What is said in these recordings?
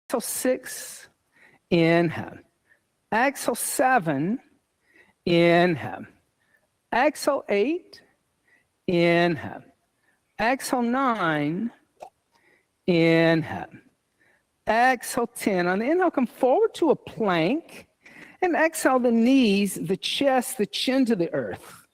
Exhale 6, inhale. Exhale 7, inhale. Exhale 8, inhale. Exhale 9, inhale. Exhale 10. On the inhale, come forward to a plank. And exhale the knees, the chest, the chin to the earth.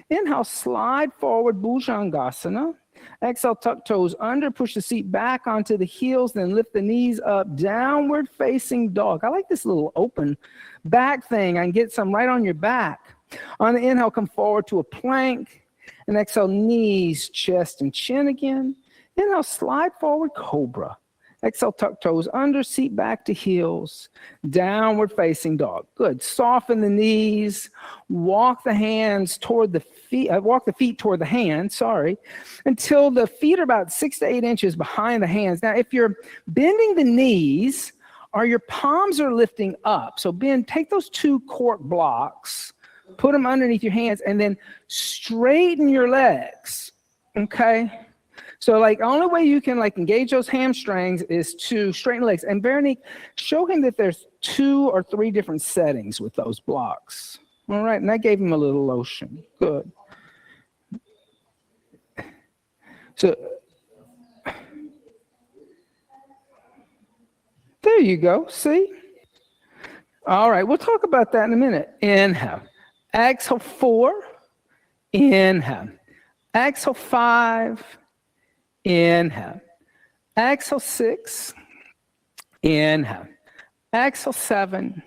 Inhale, slide forward, Bhujangasana. Exhale, tuck toes under, push the seat back onto the heels, then lift the knees up, downward facing dog. I like this little open back thing. I can get some right on your back. On the inhale, come forward to a plank. And exhale, knees, chest, and chin again. Inhale, slide forward, cobra. Exhale, tuck toes under, seat back to heels, downward facing dog. Good. Soften the knees, walk the hands toward the feet, walk the feet toward the hands, until the feet are about 6 to 8 inches behind the hands. Now, if you're bending the knees or your palms are lifting up, so take those 2 cork blocks, put them underneath your hands, and then straighten your legs, okay? So only way you can engage those hamstrings is to straighten legs. And Veronique, show him that there's 2 or 3 different settings with those blocks. All right, and I gave him a little lotion. Good. So there you go, see? All right, we'll talk about that in a minute. Inhale. Exhale 4. Inhale. Exhale 5. Inhale. Exhale 6. Inhale. Exhale 7.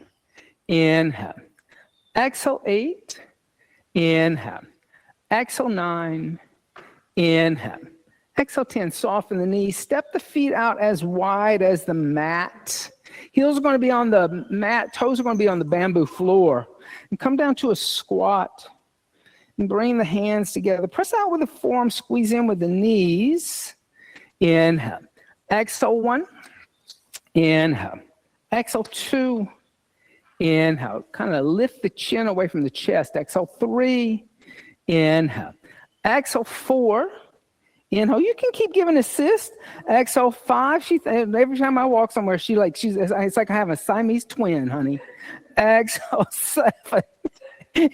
Inhale. Exhale 8. Inhale. Exhale 9. Inhale. Exhale 10. Soften the knees. Step the feet out as wide as the mat. Heels are going to be on the mat. Toes are going to be on the bamboo floor. And come down to a squat. And bring the hands together. Press out with the forearm. Squeeze in with the knees. Inhale. Exhale 1. Inhale. Exhale 2. Inhale. Kind of lift the chin away from the chest. Exhale 3. Inhale. Exhale 4. Inhale. You can keep giving assist. Exhale 5. Every time I walk somewhere, it's like I have a Siamese twin, honey. Exhale 7.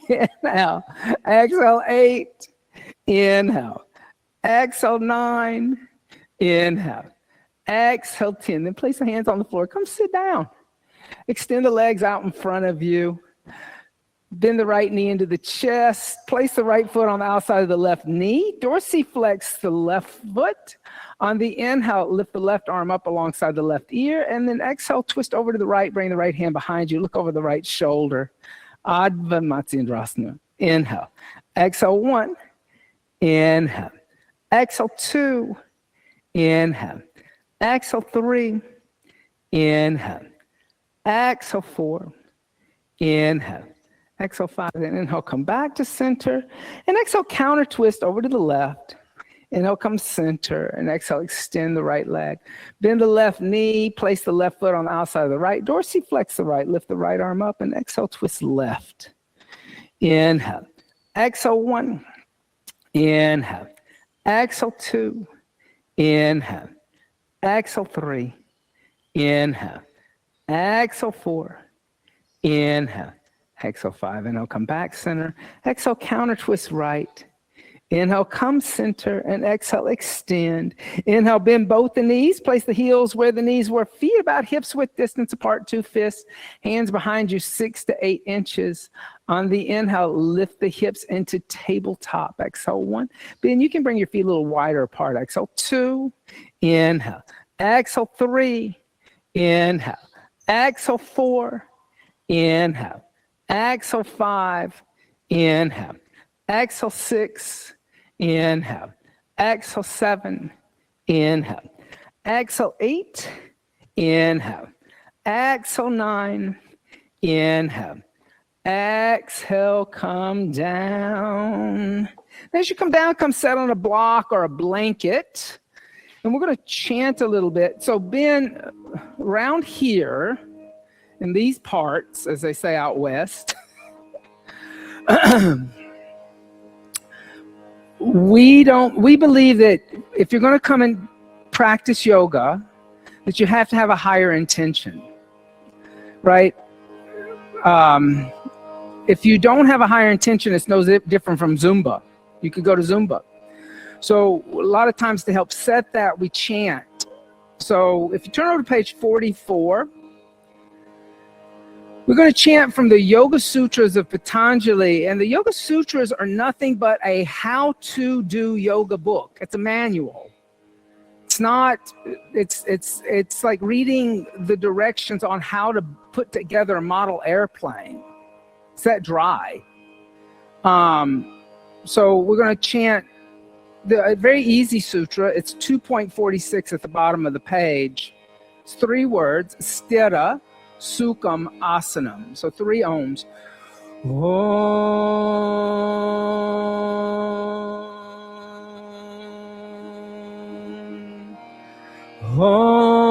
Inhale. Exhale 8. Inhale. Exhale 9. Inhale. Exhale 10. Then place the hands on the floor. Come sit down. Extend the legs out in front of you. Bend the right knee into the chest. Place the right foot on the outside of the left knee. Dorsiflex the left foot. On the inhale, lift the left arm up alongside the left ear. And then exhale, twist over to the right. Bring the right hand behind you. Look over the right shoulder. Adva Matsyendrasana. Inhale. Exhale 1. Inhale. Exhale 2. Inhale. Exhale 3. Inhale. Exhale 4. Inhale. Exhale 5. Then inhale, come back to center. And exhale, counter twist over to the left. Inhale, come center. And exhale, extend the right leg. Bend the left knee. Place the left foot on the outside of the right. Dorsiflex the right. Lift the right arm up. And exhale, twist left. Inhale. Exhale 1. Inhale. Exhale 2. Inhale. Exhale 3. Inhale. Exhale 4. Inhale. Exhale 5. Inhale, come back center. Exhale, counter twist right. Inhale, come center. And exhale, extend. Inhale, bend both the knees. Place the heels where the knees were. Feet about hips width distance apart, 2 fists. Hands behind you, 6 to 8 inches. On the inhale, lift the hips into tabletop. Exhale 1. Bend, you can bring your feet a little wider apart. Exhale 2. Inhale. Exhale 3. Inhale. Exhale 4. Inhale. Exhale 5. Inhale. Exhale 6. Inhale. Exhale 7. Inhale. Exhale 8. Inhale. Exhale 9. Inhale. Exhale, come down. As you come down, come sit on a block or a blanket. And we're going to chant a little bit. So bend around here in these parts, as they say out west. We believe that if you're going to come and practice yoga, that you have to have a higher intention, right? If you don't have a higher intention, it's no different from Zumba. You could go to Zumba. So a lot of times to help set that, we chant. So if you turn over to page 44, we're going to chant from the Yoga Sutras of Patanjali. And the Yoga Sutras are nothing but a how-to-do yoga book. It's a manual. It's not, it's like reading the directions on how to put together a model airplane. It's that dry. So we're going to chant a very easy sutra. It's 2.46 at the bottom of the page. It's 3 words: Sthira, Sukham, Asanam. So 3 ohms. Om. Om.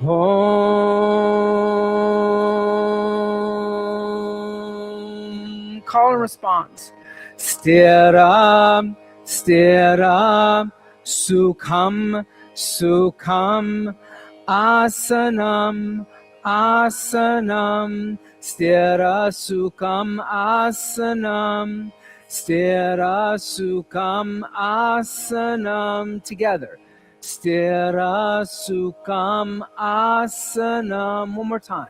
Om. Call and response. Sthiram, Sthiram, Sukham, Sukham, Asanam, Asanam, Sthira, Sukham, Asanam, Sthira, Sukham, Asanam. Together. Sthira, Sukham, Asanam. One more time.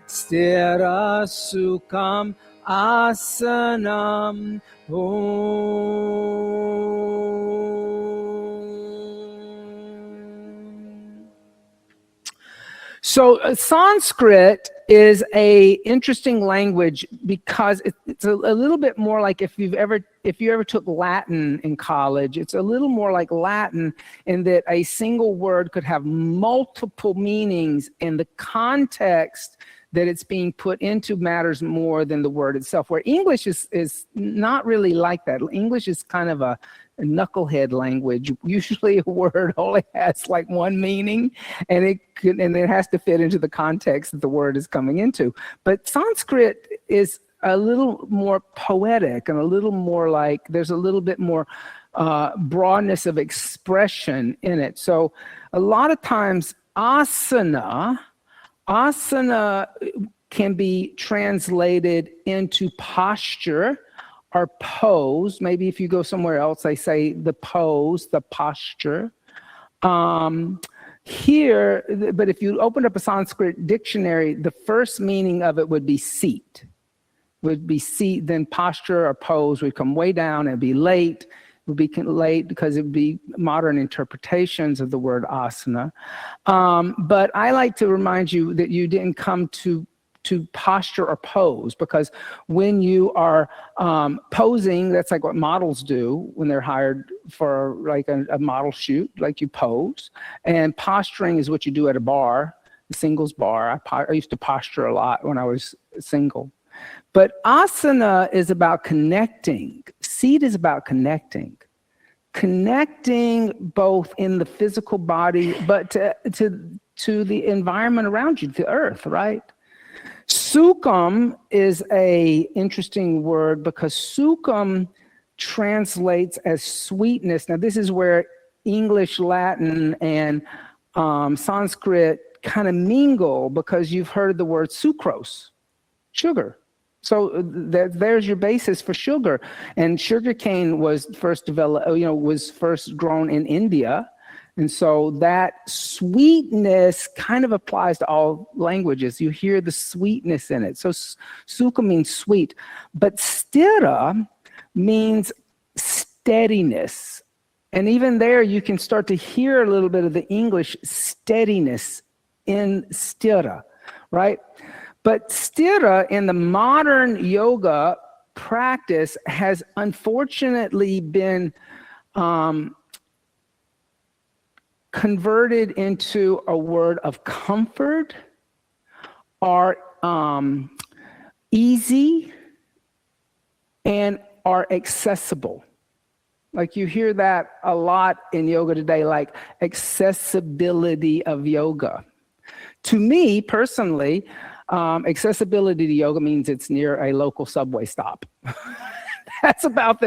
Sthira, Sukham, Asanam. Om. So Sanskrit is a interesting language because it's a little bit more like if you ever took Latin in college. It's a little more like Latin in that a single word could have multiple meanings, and the context that it's being put into matters more than the word itself, where English is not really like that. English is kind of a knucklehead language. Usually a word only has like one meaning, and it has to fit into the context that the word is coming into. But Sanskrit is a little more poetic and a little more like, there's a little bit more broadness of expression in it. So a lot of times asana can be translated into posture or pose. Maybe if you go somewhere else, they say the pose, the posture. Here, but if you open up a Sanskrit dictionary, the first meaning of it would be seat. Then posture or pose would come way down and be late. It would be late because it would be modern interpretations of the word asana. But I like to remind you that you didn't come to posture or pose, because when you are posing, that's like what models do when they're hired for like a model shoot, like you pose. And posturing is what you do at a bar, a singles bar. I used to posture a lot when I was single. But asana is about connecting. Seat is about connecting both in the physical body, but to the environment around you, the earth, right? Sukham is a interesting word because sukham translates as sweetness. Now this is where English, Latin, and Sanskrit kind of mingle, because you've heard the word sucrose, sugar. So there's your basis for sugar. And sugarcane was first developed, was first grown in India. And so that sweetness kind of applies to all languages. You hear the sweetness in it. So sukha means sweet, but sthira means steadiness. And even there you can start to hear a little bit of the English steadiness in sthira, right? But sthira in the modern yoga practice has unfortunately been converted into a word of comfort or easy and are accessible. Like you hear that a lot in yoga today, like accessibility of yoga. To me personally, accessibility to yoga means it's near a local subway stop. That's about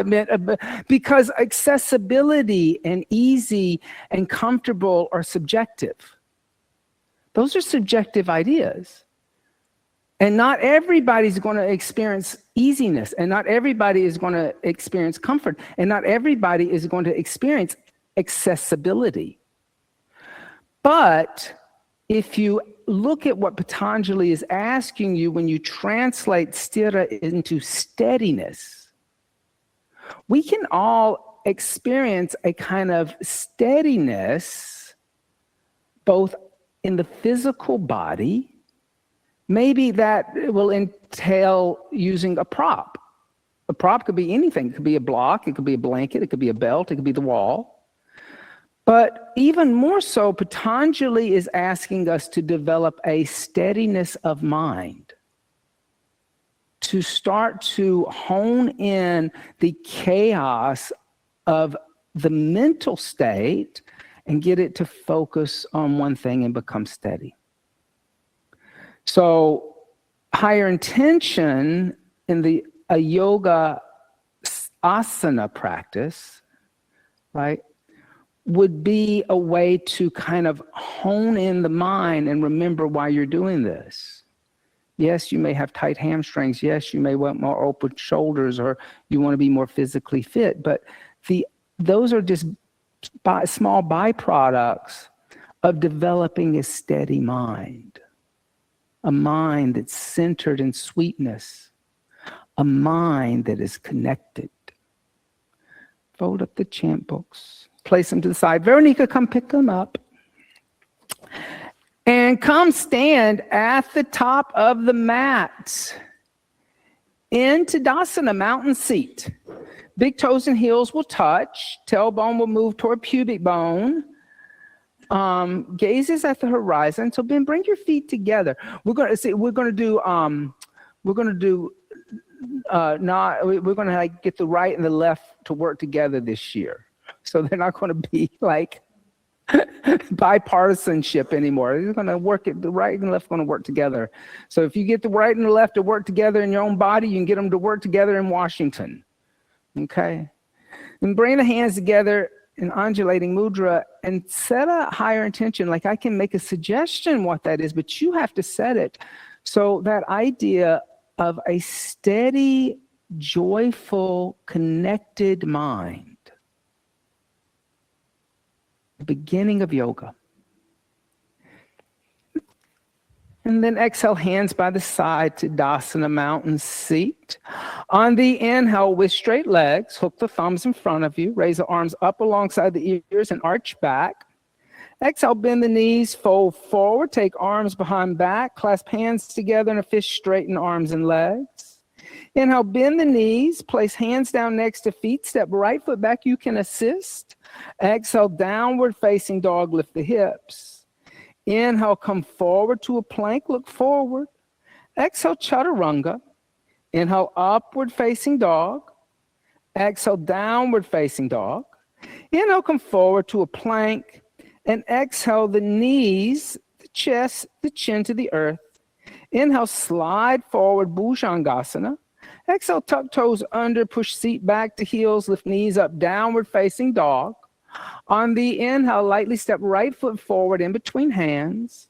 because accessibility and easy and comfortable are subjective. Those are subjective ideas. And not everybody's going to experience easiness, and not everybody is going to experience comfort, and not everybody is going to experience accessibility. But if you look at what Patanjali is asking you when you translate sthira into steadiness, we can all experience a kind of steadiness both in the physical body. Maybe that will entail using a prop. A prop could be anything. It could be a block, it could be a blanket, it could be a belt, it could be the wall. But even more so, Patanjali is asking us to develop a steadiness of mind, to start to hone in the chaos of the mental state and get it to focus on one thing and become steady. So higher intention in a yoga asana practice, right, would be a way to kind of hone in the mind and remember why you're doing this. Yes, you may have tight hamstrings. Yes, you may want more open shoulders, or you want to be more physically fit. But those are just small byproducts of developing a steady mind, a mind that's centered in sweetness, a mind that is connected. Fold up the chant books. Place them to the side. Veronica, come pick them up. And come stand at the top of the mat into Tadasana, mountain seat. Big toes and heels will touch. Tailbone will move toward pubic bone. Gazes at the horizon. So Ben, bring your feet together. We're going to like get the right and the left to work together this year. So they're not going to be like bipartisanship anymore. They're going to work it. The right and left going to work together. So if you get the right and the left to work together in your own body, you can get them to work together in Washington. Okay? And bring the hands together in undulating mudra and set a higher intention. Like I can make a suggestion what that is, but you have to set it. So that idea of a steady, joyful, connected mind. The beginning of yoga. And then exhale, hands by the side to Tadasana, mountain seat. On the inhale, with straight legs, hook the thumbs in front of you. Raise the arms up alongside the ears and arch back. Exhale, bend the knees, fold forward. Take arms behind back. Clasp hands together in a fist, straighten arms and legs. Inhale, bend the knees. Place hands down next to feet. Step right foot back. You can assist. Exhale, downward facing dog, lift the hips. Inhale, come forward to a plank, look forward. Exhale, chaturanga. Inhale, upward facing dog. Exhale, downward facing dog. Inhale, come forward to a plank. And exhale, the knees, the chest, the chin to the earth. Inhale, slide forward, Bhujangasana. Exhale, tuck toes under, push seat back to heels, lift knees up, downward facing dog. On the inhale, lightly step right foot forward in between hands.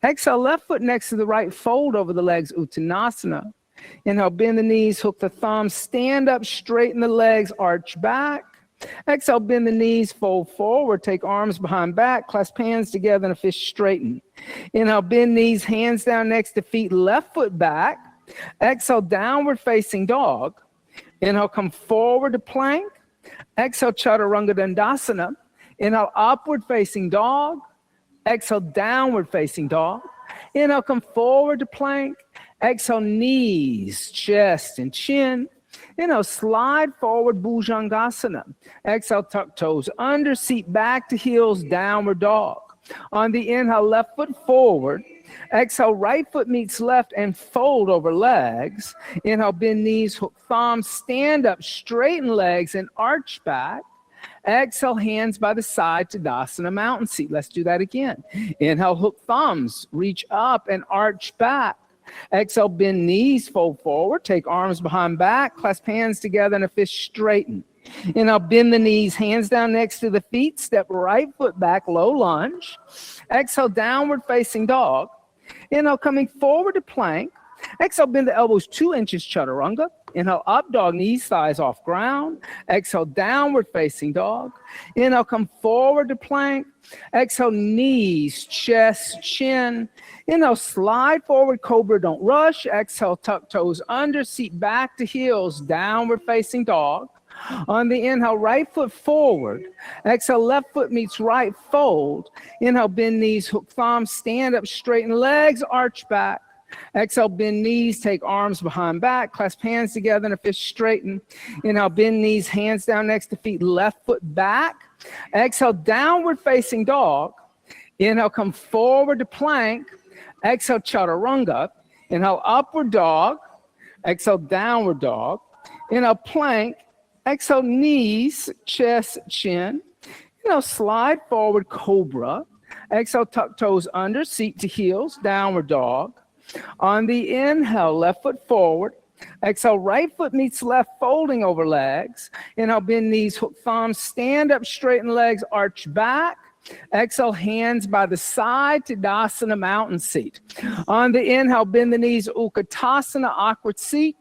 Exhale, left foot next to the right, fold over the legs, Uttanasana. Inhale, bend the knees, hook the thumbs, stand up, straighten the legs, arch back. Exhale, bend the knees, fold forward, take arms behind back, clasp hands together in a fist, straighten. Inhale, bend knees, hands down next to feet, left foot back. Exhale, downward facing dog. Inhale, come forward to plank. Exhale, chaturanga dandasana. Inhale, upward facing dog. Exhale, downward facing dog. Inhale, come forward to plank. Exhale, knees, chest, and chin. Inhale, slide forward, Bhujangasana. Exhale, tuck toes under, seat back to heels, downward dog. On the inhale, left foot forward. Exhale, right foot meets left and fold over legs. Inhale, bend knees, hook thumbs, stand up, straighten legs and arch back. Exhale, hands by the side to Tadasana, mountain seat. Let's do that again. Inhale, hook thumbs, reach up and arch back. Exhale, bend knees, fold forward. Take arms behind back, clasp hands together and a fist straighten. Inhale, bend the knees, hands down next to the feet. Step right foot back, low lunge. Exhale, downward facing dog. Inhale, coming forward to plank. Exhale, bend the elbows 2 inches, chaturanga. Inhale, up dog, knees, thighs off ground. Exhale, downward facing dog. Inhale, come forward to plank. Exhale, knees, chest, chin. Inhale, slide forward, cobra, don't rush. Exhale, tuck toes under, seat back to heels, downward facing dog. On the inhale, right foot forward. Exhale, left foot meets right fold. Inhale, bend knees, hook thumbs, stand up, straighten legs, arch back. Exhale, bend knees, take arms behind back, clasp hands together and a fist straighten. Inhale, bend knees, hands down next to feet, left foot back. Exhale, downward facing dog. Inhale, come forward to plank. Exhale, chaturanga. Inhale, upward dog. Exhale, downward dog. Inhale, plank. Exhale, knees, chest, chin. Inhale, slide forward, cobra. Exhale, tuck toes under, seat to heels, downward dog. On the inhale, left foot forward. Exhale, right foot meets left, folding over legs. Inhale, bend knees, hook thumbs, stand up, straighten legs, arch back. Exhale, hands by the side, Tadasana, mountain seat. On the inhale, bend the knees, Utkatasana, awkward seat.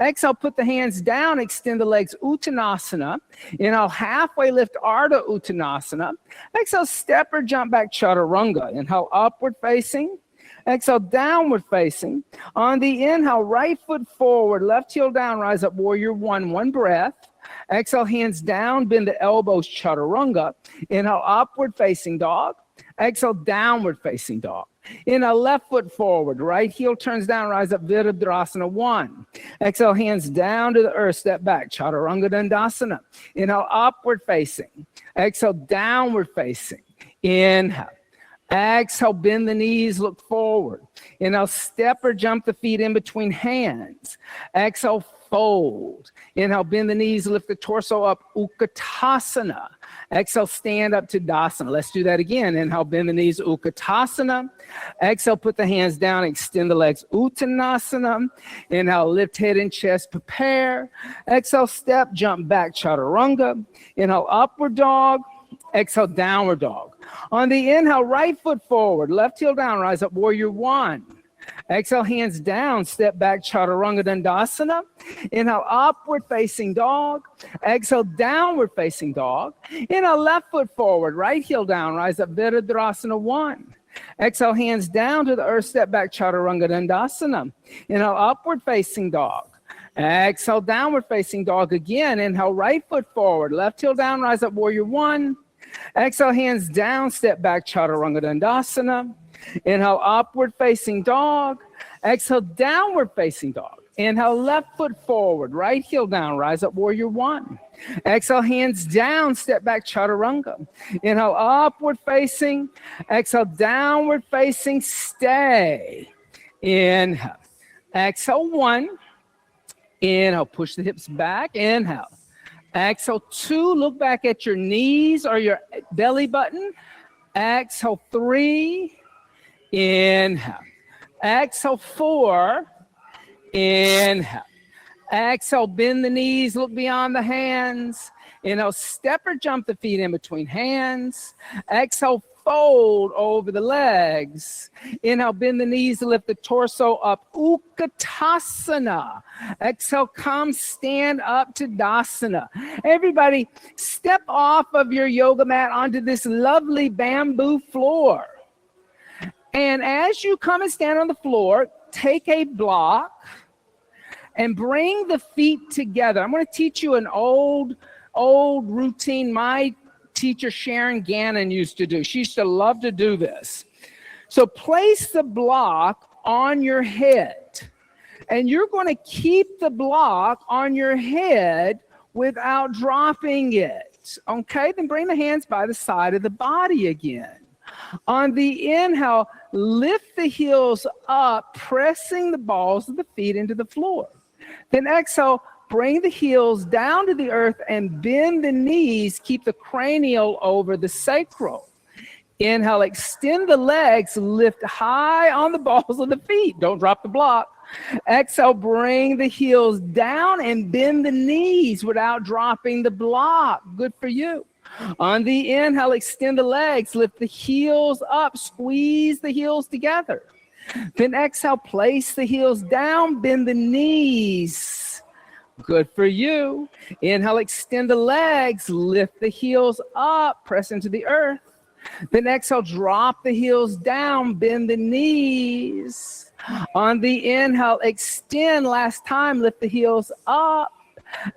Exhale, put the hands down, extend the legs, Uttanasana. Inhale, halfway lift, Ardha Uttanasana. Exhale, step or jump back, Chaturanga. Inhale, upward facing. Exhale, downward facing. On the inhale, right foot forward, left heel down, rise up, warrior one, 1 breath. Exhale, hands down, bend the elbows, chaturanga. Inhale, upward facing dog. Exhale, downward facing dog. Inhale, left foot forward, right heel turns down, rise up, Virabhadrasana 1. Exhale, hands down to the earth, step back, Chaturanga Dandasana. Inhale, upward facing. Exhale, downward facing. Inhale. Exhale, bend the knees, look forward. Inhale, step or jump the feet in between hands. Exhale, fold. Inhale, bend the knees, lift the torso up, Utkatasana. Exhale, stand up to Tadasana. Let's do that again. Inhale, bend the knees, Utkatasana. Exhale, put the hands down, extend the legs, Uttanasana. Inhale, lift head and chest, prepare. Exhale, step, jump back, Chaturanga. Inhale, upward dog. Exhale, downward dog. On the inhale, right foot forward, left heel down, rise up, warrior 1. Exhale, hands down, step back, Chaturanga Dandasana. Inhale, upward facing dog. Exhale, downward facing dog. Inhale, left foot forward, right heel down, rise up, Virabhadrasana 1. Exhale, hands down to the earth, step back, Chaturanga Dandasana. Inhale, upward facing dog. Exhale, downward facing dog again. Inhale, right foot forward, left heel down, rise up, warrior 1. Exhale, hands down, step back, Chaturanga Dandasana. Inhale, upward facing dog. Exhale, downward facing dog. Inhale, left foot forward, right heel down, rise up, warrior 1. Exhale, hands down, step back, Chaturanga. Inhale, upward facing. Exhale, downward facing, stay. Inhale. Exhale, 1. Inhale, push the hips back. Inhale. Exhale, 2. Look back at your knees or your belly button. Exhale, 3. Inhale. Exhale, 4. Inhale. Exhale, bend the knees, look beyond the hands. Inhale, step or jump the feet in between hands. Exhale, fold over the legs. Inhale, bend the knees to lift the torso up. Utkatasana. Exhale, come stand up to Tadasana. Everybody, step off of your yoga mat onto this lovely bamboo floor. And as you come and stand on the floor, take a block and bring the feet together. I'm going to teach you an old routine my teacher Sharon Gannon used to do. She used to love to do this. So place the block on your head, and you're going to keep the block on your head without dropping it. Okay, then bring the hands by the side of the body again. On the inhale, lift the heels up, pressing the balls of the feet into the floor. Then exhale, bring the heels down to the earth and bend the knees. Keep the cranial over the sacral. Inhale, extend the legs, lift high on the balls of the feet. Don't drop the block. Exhale, bring the heels down and bend the knees without dropping the block. Good for you. On the inhale, extend the legs, lift the heels up, squeeze the heels together. Then exhale, place the heels down, bend the knees. Good for you. Inhale, extend the legs, lift the heels up, press into the earth. Then exhale, drop the heels down, bend the knees. On the inhale, extend. Last time, lift the heels up.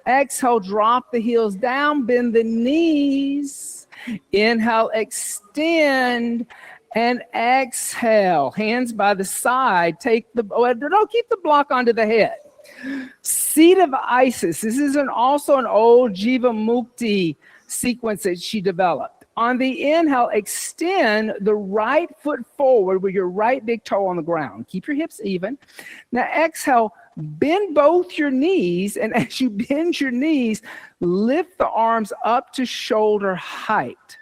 Exhale, drop the heels down, bend the knees. Inhale, extend. And exhale, hands by the side. Don't keep the block onto the head. Seat of Isis. This is also an old Jiva Mukti sequence that she developed. On the inhale, extend the right foot forward with your right big toe on the ground. Keep your hips even. Now exhale, bend both your knees. And as you bend your knees, lift the arms up to shoulder height.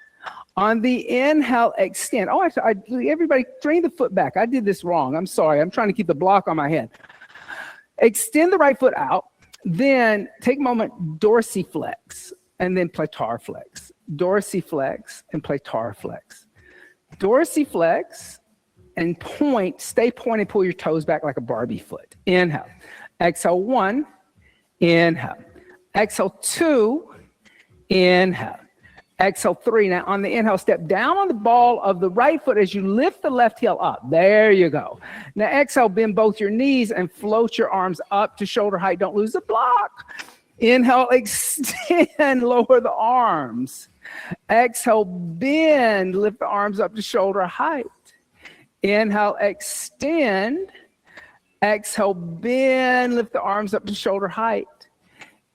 On the inhale, extend. Oh, everybody, train the foot back. I did this wrong. I'm sorry. I'm trying to keep the block on my head. Extend the right foot out. Then take a moment, dorsiflex, and then plantar flex. Dorsiflex and plantar flex. Dorsiflex and point. Stay pointed. Pull your toes back like a Barbie foot. Inhale. Exhale, 1. Inhale. Exhale, 2. Inhale. Exhale, 3. Now on the inhale, step down on the ball of the right foot as you lift the left heel up. There you go. Now exhale, bend both your knees and float your arms up to shoulder height. Don't lose the block. Inhale, extend, lower the arms. Exhale, bend, lift the arms up to shoulder height. Inhale, extend. Exhale, bend, lift the arms up to shoulder height.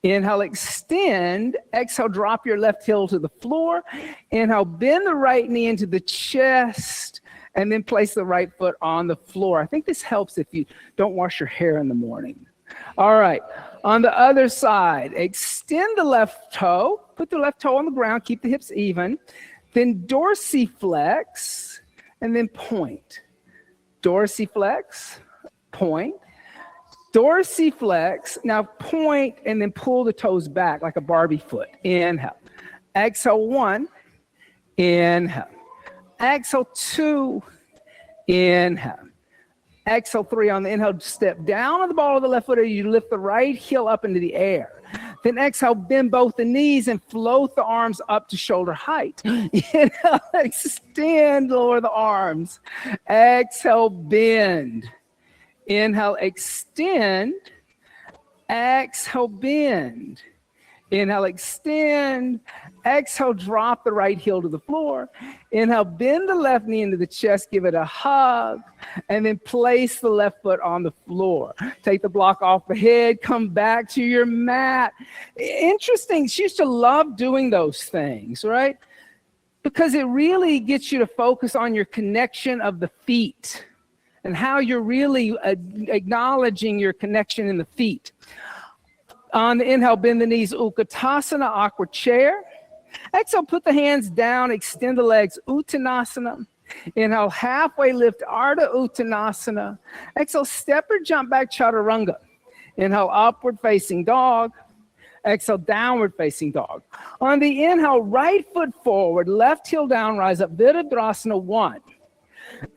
Inhale, extend. Exhale, drop your left heel to the floor. Inhale, bend the right knee into the chest, and then place the right foot on the floor. I think this helps if you don't wash your hair in the morning. All right, on the other side, extend the left toe. Put the left toe on the ground. Keep the hips even. Then dorsiflex, and then point. Dorsiflex, point. Dorsiflex, now point and then pull the toes back like a Barbie foot. Inhale. Exhale, 1. Inhale. Exhale, 2. Inhale. Exhale, 3. On the inhale, step down on the ball of the left foot as you lift the right heel up into the air. Then exhale, bend both the knees and float the arms up to shoulder height. Inhale, extend, lower the arms. Exhale, bend. Inhale, extend. Exhale, bend. Inhale, extend. Exhale, drop the right heel to the floor. Inhale, bend the left knee into the chest, give it a hug, and then place the left foot on the floor. Take the block off the head, come back to your mat. Interesting, she used to love doing those things, right? Because it really gets you to focus on your connection of the feet and how you're really acknowledging your connection in the feet. On the inhale, bend the knees, Utkatasana, awkward chair. Exhale, put the hands down, extend the legs, Uttanasana. Inhale, halfway lift, Ardha Uttanasana. Exhale, step or jump back, Chaturanga. Inhale, upward facing dog. Exhale, downward facing dog. On the inhale, right foot forward, left heel down, rise up, Virabhadrasana 1.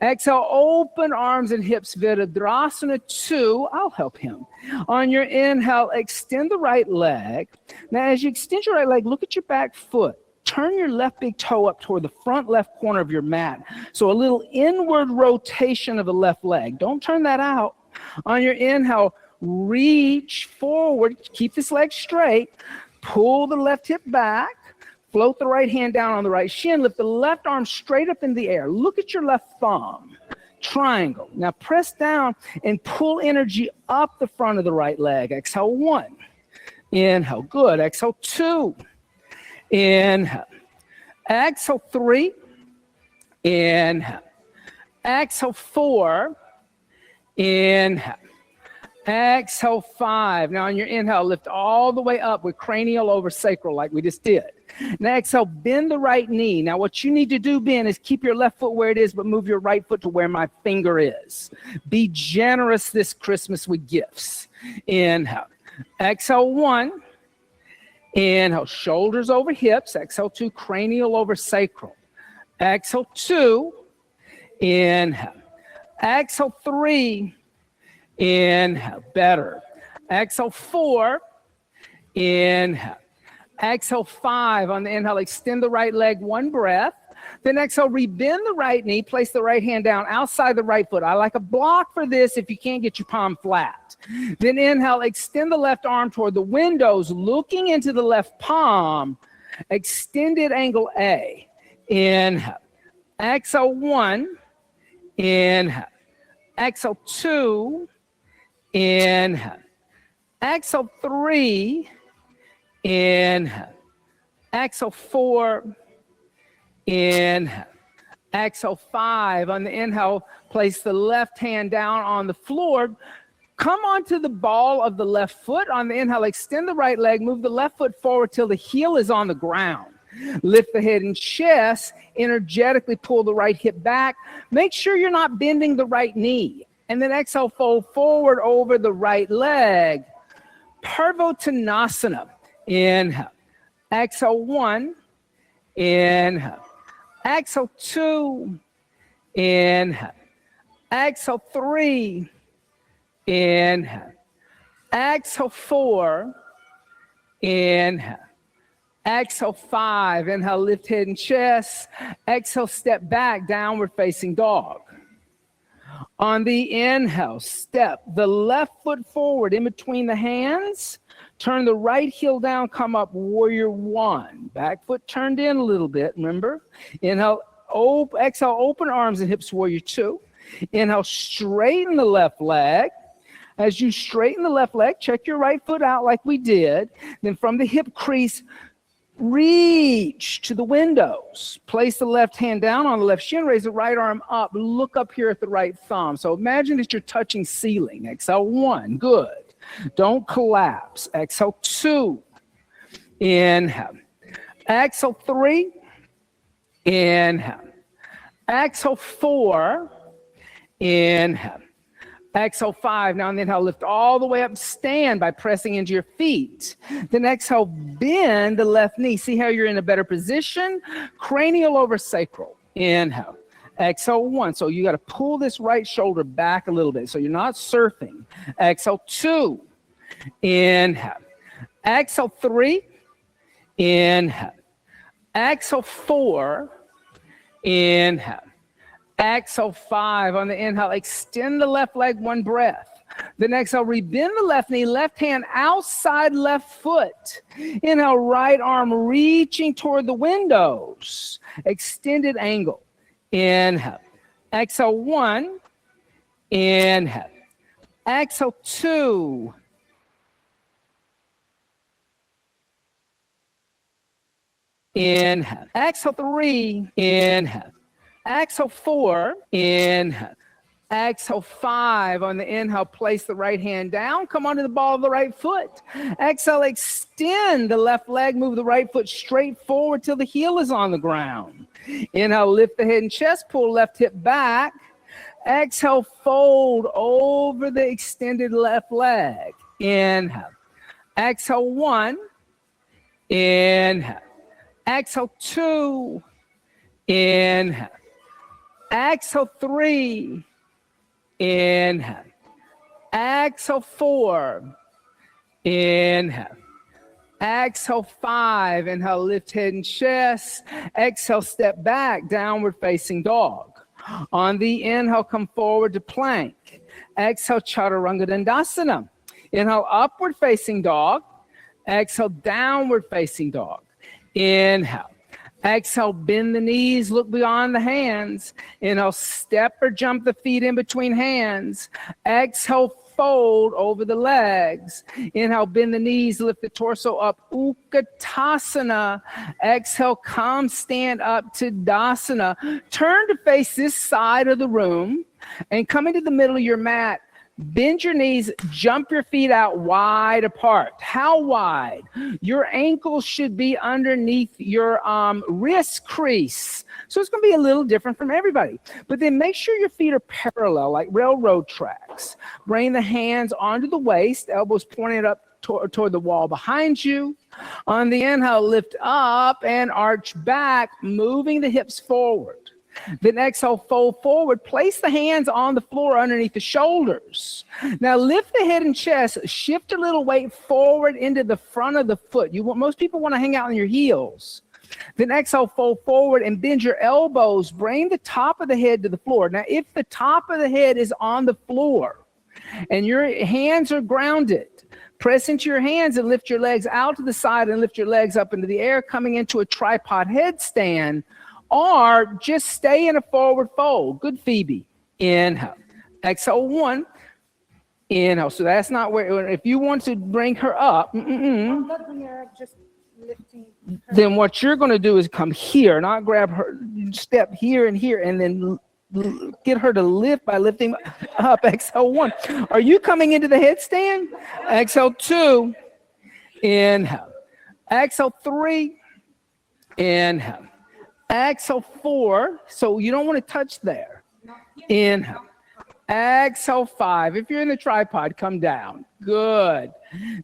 Exhale, open arms and hips, Virabhadrasana 2. I'll help him. On your inhale, extend the right leg. Now, as you extend your right leg, look at your back foot. Turn your left big toe up toward the front left corner of your mat. So a little inward rotation of the left leg. Don't turn that out. On your inhale, reach forward. Keep this leg straight. Pull the left hip back. Float the right hand down on the right shin. Lift the left arm straight up in the air. Look at your left thumb. Triangle. Now press down and pull energy up the front of the right leg. Exhale, 1. Inhale. Good. Exhale, 2. Inhale. Exhale, 3. Inhale. Exhale, 4. Inhale. Exhale, 5. Now on your inhale, lift all the way up with cranial over sacral like we just did. Now exhale, bend the right knee. Now what you need to do, Ben, is keep your left foot where it is, but move your right foot to where my finger is. Be generous this Christmas with gifts. Inhale. Exhale, 1. Inhale, shoulders over hips. Exhale, 2, cranial over sacral. Exhale, 2. Inhale. Exhale, 3. Inhale. Better. Exhale, 4. Inhale. Exhale, 5. On the inhale, extend the right leg, 1 breath. Then exhale, rebend the right knee, place the right hand down outside the right foot. I like a block for this if you can't get your palm flat. Then inhale, extend the left arm toward the windows, looking into the left palm, extended angle A. Inhale. Exhale, 1. Inhale. Exhale, 2. Inhale. Exhale, 3. Inhale. Exhale, 4. Inhale. Exhale, 5. On the inhale, place the left hand down on the floor. Come onto the ball of the left foot. On the inhale, extend the right leg. Move the left foot forward till the heel is on the ground. Lift the head and chest. Energetically pull the right hip back. Make sure you're not bending the right knee. And then exhale, fold forward over the right leg. Parvottanasana. Inhale. Exhale, 1. Inhale. Exhale, 2. Inhale. Exhale, 3. Inhale. Exhale, 4. Inhale. Exhale, 5. Inhale, lift head and chest. Exhale, step back, downward facing dog. On the inhale, step the left foot forward in between the hands. Turn the right heel down, come up, warrior 1. Back foot turned in a little bit, remember? Inhale, exhale, open arms and hips, warrior 2. Inhale, straighten the left leg. As you straighten the left leg, check your right foot out like we did. Then from the hip crease, reach to the windows. Place the left hand down on the left shin, raise the right arm up, look up here at the right thumb. So imagine that you're touching ceiling. Exhale, 1, good. Don't collapse. Exhale, 2. Inhale. Exhale, 3. Inhale. Exhale, 4. Inhale. Exhale, 5. Now on the inhale, lift all the way up, stand by pressing into your feet. Then exhale, bend the left knee. See how you're in a better position? Cranial over sacral. Inhale. Exhale, 1. So you got to pull this right shoulder back a little bit so you're not surfing. Exhale, 2. Inhale. Exhale, 3. Inhale. Exhale, 4. Inhale. Exhale, 5. On the inhale, extend the left leg, 1 breath. Then exhale, rebend the left knee, left hand outside left foot. Inhale, right arm reaching toward the windows. Extended angle. Inhale. Exhale, 1. Inhale. Exhale, 2. Inhale. Exhale, 3. Inhale. Exhale, 4. Inhale. Exhale, 5. On the inhale, place the right hand down. Come onto the ball of the right foot. Exhale, extend the left leg. Move the right foot straight forward till the heel is on the ground. Inhale, lift the head and chest. Pull left hip back. Exhale, fold over the extended left leg. Inhale. Exhale, 1. Inhale. Exhale, 2. Inhale. Exhale, 3. Inhale. Exhale, 4. Inhale. Exhale, 5. Inhale, lift head and chest. Exhale, step back, downward facing dog. On the inhale, come forward to plank. Exhale, chaturanga dandasana. Inhale, upward facing dog. Exhale, downward facing dog. Inhale. Exhale, bend the knees, look beyond the hands. Inhale, step or jump the feet in between hands. Exhale, fold over the legs. Inhale, bend the knees, lift the torso up. Utkatasana. Exhale, come stand up to Dasana. Turn to face this side of the room and come into the middle of your mat. Bend your knees, jump your feet out wide apart. How wide? Your ankles should be underneath your wrist crease. So it's going to be a little different from everybody. But then make sure your feet are parallel, like railroad tracks. Bring the hands onto the waist, elbows pointed up toward the wall behind you. On the inhale, lift up and arch back, moving the hips forward. Then exhale, fold forward. Place the hands on the floor underneath the shoulders. Now lift the head and chest. Shift a little weight forward into the front of the foot. Most people want to hang out on your heels. Then exhale, fold forward and bend your elbows. Bring the top of the head to the floor. Now, if the top of the head is on the floor and your hands are grounded, press into your hands and lift your legs out to the side and lift your legs up into the air, coming into a tripod headstand. Or just stay in a forward fold. Good, Phoebe. Inhale. Exhale, 1. Inhale. So that's not where, if you want to bring her up, I'm not bringing her up, just lifting her. Then what you're going to do is come here, not grab her, step here and here, and then get her to lift by lifting up. Exhale, 1. Are you coming into the headstand? Exhale, 2. Inhale. Exhale, 3. Inhale. Exhale, 4. So you don't want to touch there. Inhale. Exhale, 5. If you're in the tripod, come down. Good.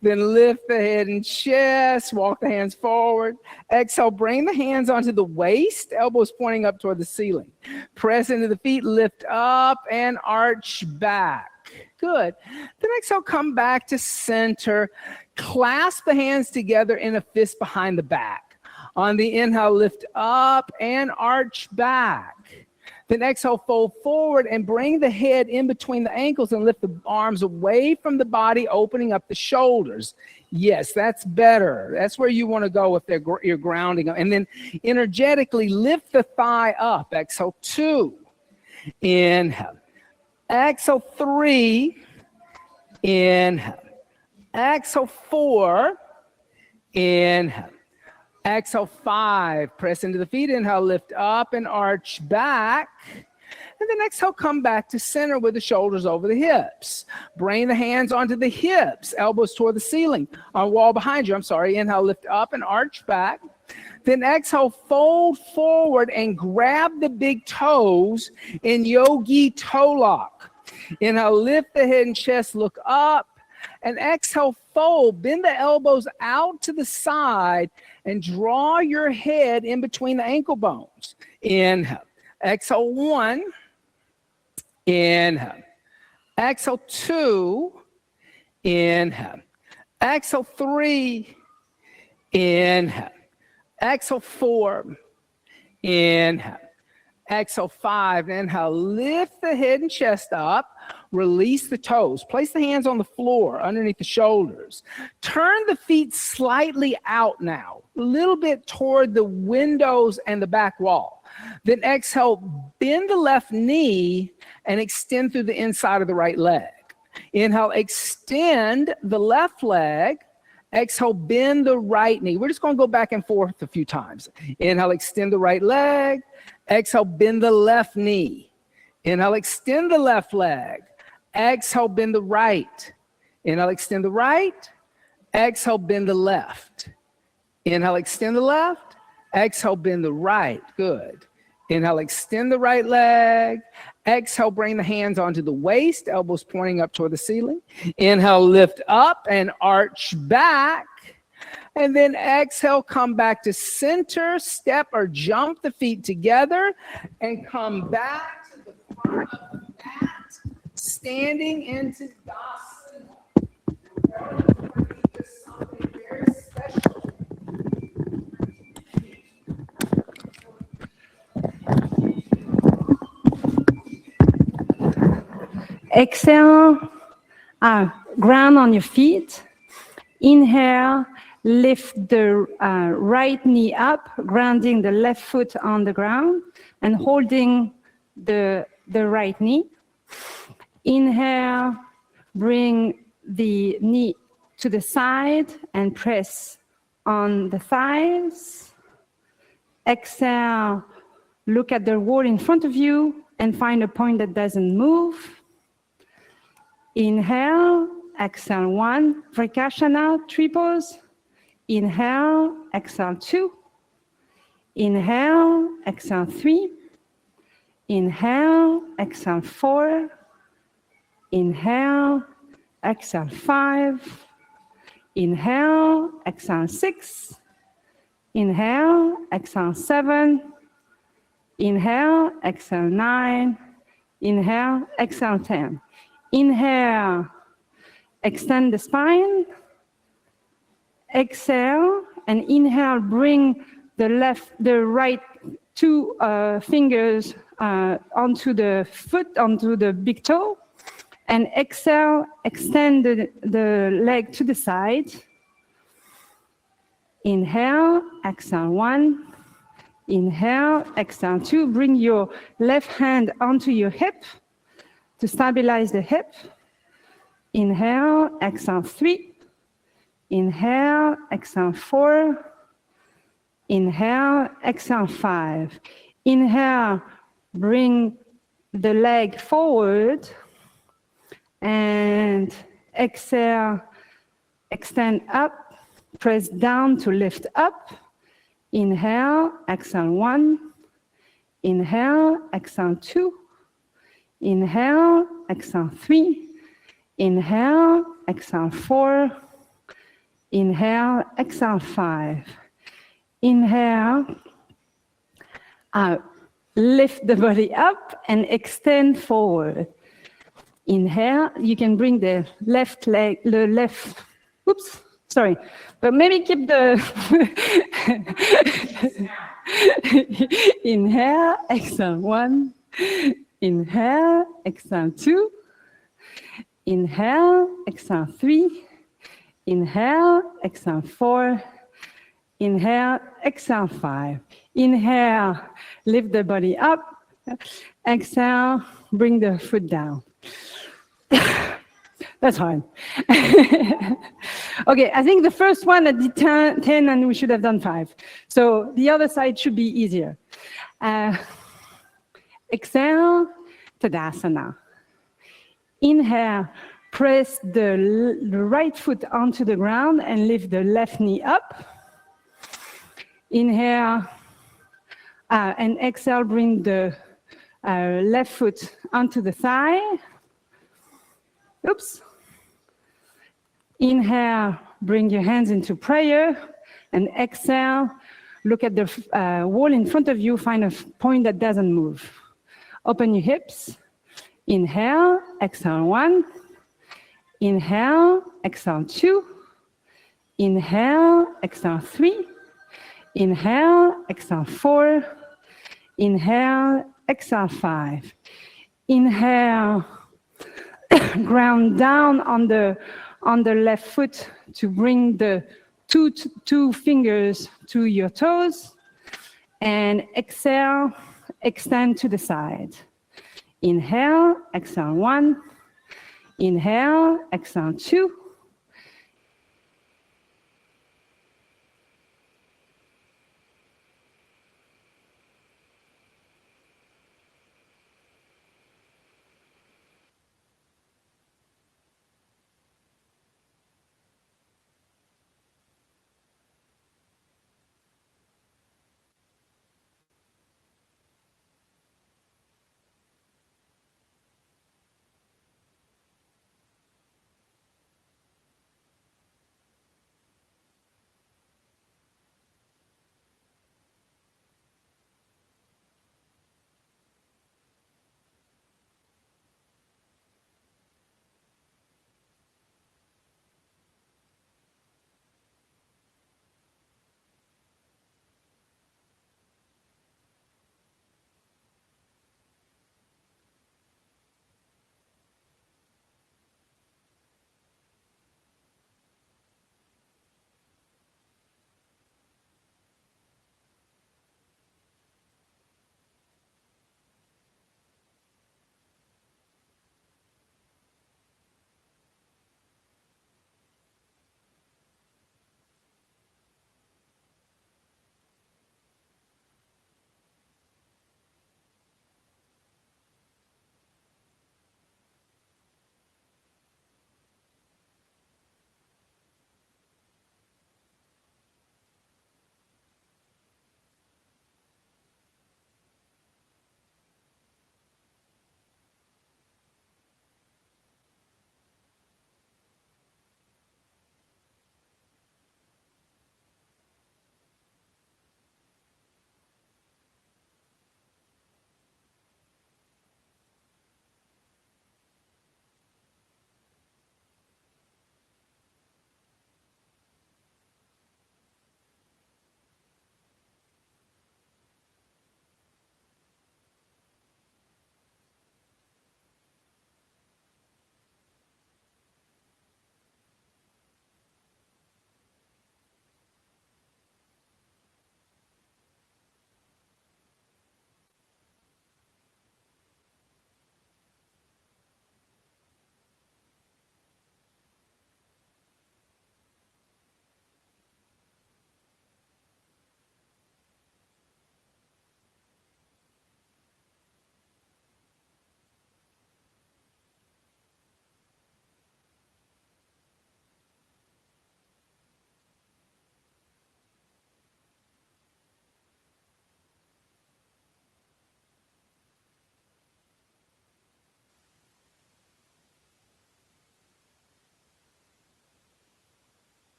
Then lift the head and chest. Walk the hands forward. Exhale, bring the hands onto the waist. Elbows pointing up toward the ceiling. Press into the feet. Lift up and arch back. Good. Then exhale, come back to center. Clasp the hands together in a fist behind the back. On the inhale, lift up and arch back. Then exhale, fold forward and bring the head in between the ankles and lift the arms away from the body, opening up the shoulders. Yes, that's better. That's where you want to go if you're grounding. And then energetically lift the thigh up. Exhale, 2. Inhale. Exhale, 3. Inhale. Exhale, 4. Inhale. Exhale, 5. Press into the feet. Inhale, lift up and arch back. And then exhale, come back to center with the shoulders over the hips. Bring the hands onto the hips, elbows toward the ceiling, on wall behind you. I'm sorry. Inhale, lift up and arch back. Then exhale, fold forward and grab the big toes in yogi toe lock. Inhale, lift the head and chest, look up. And exhale, fold. Bend the elbows out to the side and draw your head in between the ankle bones. Inhale. Exhale, 1. Inhale. Exhale, 2. Inhale. Exhale, 3. Inhale. Exhale, 4. Inhale. Exhale, 5. Inhale, lift the head and chest up. Release the toes. Place the hands on the floor underneath the shoulders. Turn the feet slightly out now, a little bit toward the windows and the back wall. Then exhale, bend the left knee and extend through the inside of the right leg. Inhale, extend the left leg. Exhale, bend the right knee. We're just going to go back and forth a few times. Inhale, extend the right leg. Exhale, bend the left knee. Inhale, extend the left leg. Exhale, bend the right. Inhale, extend the right. Exhale, bend the left. Inhale, extend the left. Exhale, bend the right. Good. Inhale, extend the right leg. Exhale, bring the hands onto the waist, elbows pointing up toward the ceiling. Inhale, lift up and arch back. And then exhale, come back to center, step or jump the feet together and come back to the front of the mat, standing into Dasana. Something very special. Exhale, ground on your feet. Inhale, lift the right knee up, grounding the left foot on the ground and holding the right knee. Inhale, bring the knee to the side and press on the thighs. Exhale, look at the wall in front of you and find a point that doesn't move. Inhale, exhale 1, Vrikashana, triples. Inhale, exhale 2. Inhale, exhale 3. Inhale, exhale 4. Inhale, exhale 5. Inhale, exhale 6. Inhale, exhale 7. Inhale, exhale 9. Inhale, exhale 10. Inhale, extend the spine. Exhale, and inhale, bring the right two fingers onto the foot, onto the big toe. And exhale, extend the leg to the side. Inhale, exhale 1. Inhale, exhale 2. Bring your left hand onto your hip to stabilize the hip. Inhale, exhale 3. Inhale, exhale 4. Inhale, exhale 5. Inhale, bring the leg forward. And exhale, extend up, press down to lift up. Inhale, exhale 1. Inhale, exhale 2. Inhale, exhale 3. Inhale, exhale 4. Inhale, exhale 5. Inhale, lift the body up and extend forward. Inhale, you can bring the left leg, but maybe keep the, inhale, exhale 1, inhale, exhale 2, inhale, exhale 3, inhale, exhale 4, inhale, exhale 5. Inhale, lift the body up, exhale, bring the foot down. That's hard. Okay, I think the first one I did 10 and we should have done 5. So the other side should be easier. Exhale, Tadasana. Inhale, press the right foot onto the ground and lift the left knee up. Inhale, and exhale, bring the left foot onto the thigh. Oops. Inhale, bring your hands into prayer, and exhale, look at the wall in front of you, find a point that doesn't move. Open your hips. Inhale, exhale 1. Inhale, exhale 2. Inhale, exhale 3. Inhale, exhale 4. Inhale, exhale 5. Inhale, ground down on the left foot to bring the two fingers to your toes. And exhale, extend to the side. Inhale, exhale 1. Inhale, exhale 2.